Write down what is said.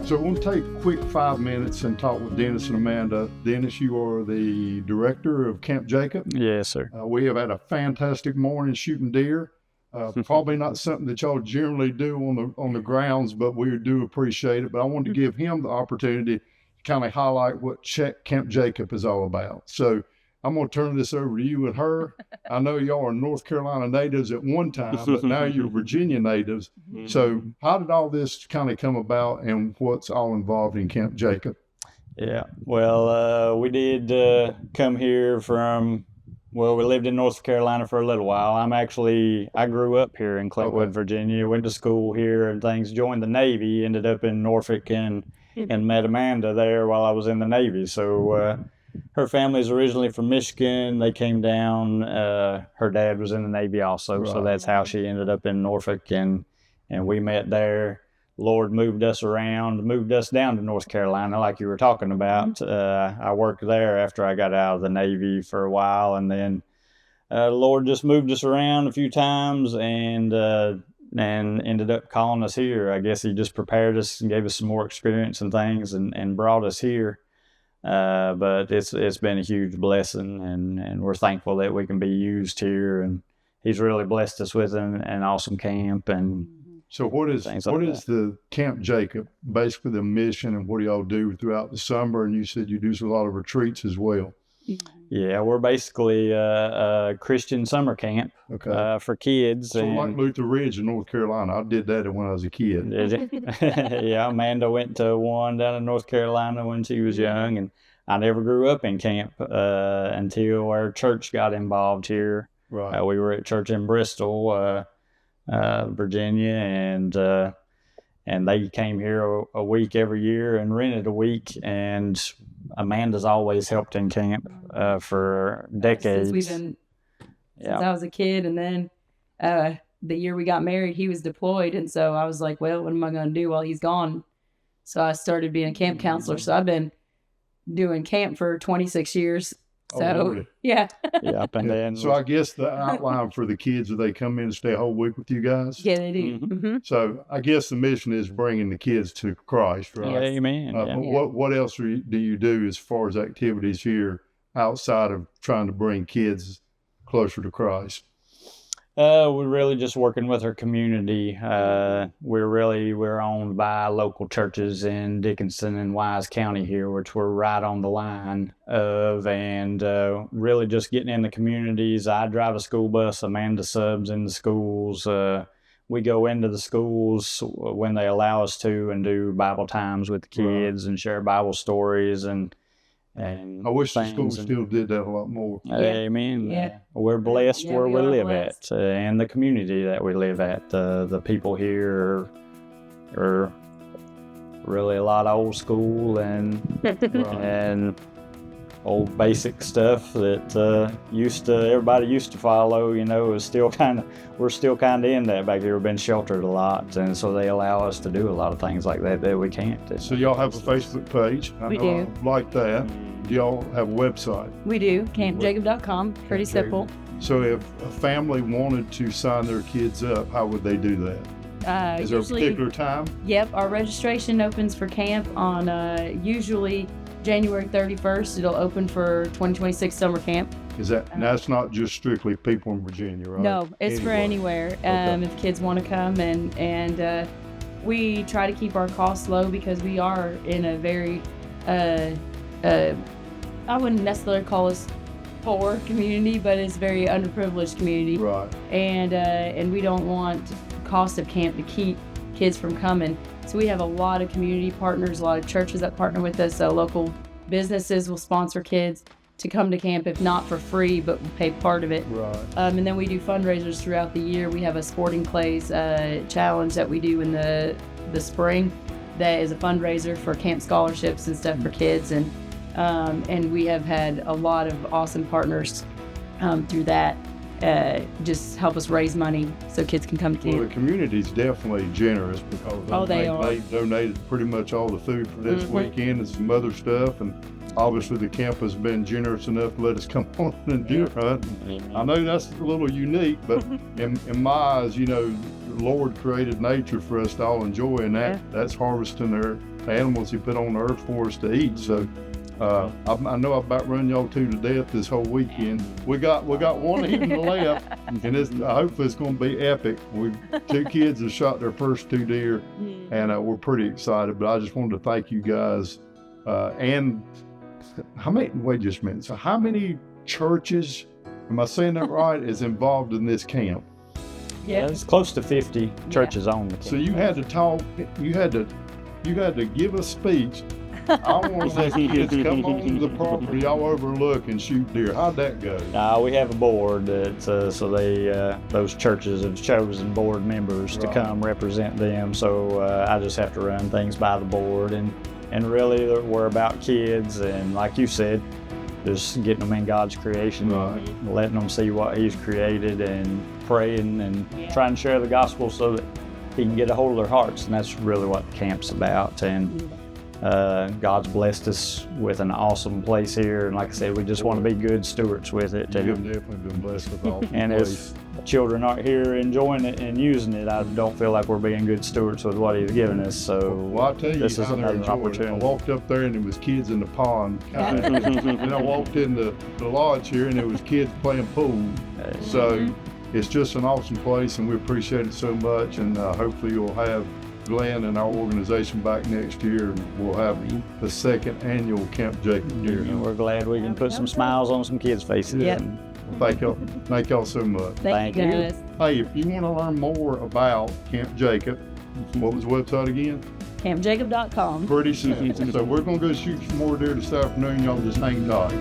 So we'll take a quick 5 minutes and talk with Dennis and Amanda. Dennis, you are the director of Camp Jacob. Yes, sir. We have had a fantastic morning shooting deer. Probably not something that y'all generally do on the grounds, but we do appreciate it. But I wanted to give him the opportunity to kind of highlight what Camp Jacob is all about. So I'm going to turn this over to you and her. I know y'all are North Carolina natives at one time, but now you're Virginia natives. So how did all this kind of come about, and what's all involved in Camp Jacob? Yeah, well, we did come here from, we lived in North Carolina for a little while. I grew up here in Clintwood, Virginia, went to school here and things, joined the Navy, ended up in Norfolk and met Amanda there while I was in the Navy. So her family's originally from Michigan. They came down. Her dad was in the Navy also, so that's how she ended up in Norfolk, and we met there. Lord moved us down to North Carolina, like you were talking about. I worked there after I got out of the Navy for a while, and then Lord just moved us around a few times, and ended up calling us here. I guess he just prepared us and gave us some more experience and things, and brought us here. But it's been a huge blessing, and we're thankful that we can be used here, and he's really blessed us with an awesome camp. And so what is the Camp Jacob, basically the mission, and what do y'all do throughout the summer? And you said you do a lot of retreats as well. Yeah, we're basically a Christian summer camp for kids. So like Luther Ridge in North Carolina. I did that when I was a kid. Did you? Yeah, Amanda went to one down in North Carolina when she was young, and I never grew up in camp until our church got involved here. Right. We were at church in Bristol, Virginia, and they came here a week every year and rented a week, and Amanda's always helped in camp for decades. Since I was a kid, and then the year we got married, he was deployed, and so I was like, well, what am I going to do while he's gone? So I started being a camp counselor. So I've been doing camp for 26 years. So, really? Yeah. Yep, and then so I guess the outline for the kids, do they come in and stay a whole week with you guys? Yeah, they do. So I guess the mission is bringing the kids to Christ, right? Yeah, amen. What else do you do as far as activities here outside of trying to bring kids closer to Christ? We're really just working with our community. We're owned by local churches in Dickinson and Wise County here, which we're right on the line of, and really just getting in the communities. I drive a school bus. Amanda subs in the schools. We go into the schools when they allow us to and do Bible times with the kids and share Bible stories and I wish the school still did that a lot more. Amen. Yeah. We're blessed where we live at, and the community that we live at. The people here are really a lot of old school and old basic stuff that everybody used to follow. Is still we're still kind of in that back here. We've been sheltered a lot, and so they allow us to do a lot of things like that we can't. So y'all have a Facebook page. We do. I like that. Do y'all have a website? We do. CampJacob.com. Pretty simple. So if a family wanted to sign their kids up, how would they do that? Is there a particular time? Yep. Our registration opens for camp on usually January 31st. It'll open for 2026 summer camp. That's not just strictly people in Virginia, right? No, it's for anywhere. If kids want to come, and we try to keep our costs low because we are in a very I wouldn't necessarily call us poor community, but it's a very underprivileged community. Right. And we don't want cost of camp to keep kids from coming. So we have a lot of community partners, a lot of churches that partner with us. So local businesses will sponsor kids to come to camp, if not for free, but will pay part of it. Right. And then we do fundraisers throughout the year. We have a sporting clays challenge that we do in the spring that is a fundraiser for camp scholarships and stuff for kids. And we have had a lot of awesome partners through that just help us raise money so kids can come to camp. Well, the community's definitely generous because they donated pretty much all the food for this weekend and some other stuff, and obviously the camp has been generous enough to let us come on and deer hunt. I know that's a little unique, but in my eyes, the Lord created nature for us to all enjoy, and that's harvesting their animals He put on the earth for us to eat. So I know I've about run y'all two to death this whole weekend. We got one evening left, and hopefully it's going to be epic. Two kids have shot their first 2 deer, and we're pretty excited. But I just wanted to thank you guys. And wait just a minute. So how many churches, am I saying that right, is involved in this camp? Yeah, it's close to 50 churches on the camp. So you had to talk. You had to give a speech. I want to see kids come on the property y'all overlook and shoot deer. How'd that go? We have a board that so those churches have chosen board members to come represent them. So I just have to run things by the board, and really we're about kids, and like you said, just getting them in God's creation, letting them see what He's created, and praying and trying to share the gospel so that He can get a hold of their hearts. And that's really what the camp's about. And God's blessed us with an awesome place here, and like I said, we just want to be good stewards with it. You've definitely been blessed with all. And if children aren't here enjoying it and using it, I don't feel like we're being good stewards with what He's given us. So well, I'll tell you this is how another opportunity. I walked up there and it was kids in the pond. And I walked in the lodge here and it was kids playing pool. So it's just an awesome place, and we appreciate it so much. And hopefully you'll have Glenn and our organization back next year, and we'll have the 2nd annual Camp Jacob here. And we're glad we can put some smiles on some kids' faces. Yep. Thank y'all so much. Thank you guys. Hey, if you want to learn more about Camp Jacob, what was the website again? CampJacob.com. Pretty simple. So we're going to go shoot some more deer this afternoon. Y'all just hang tight.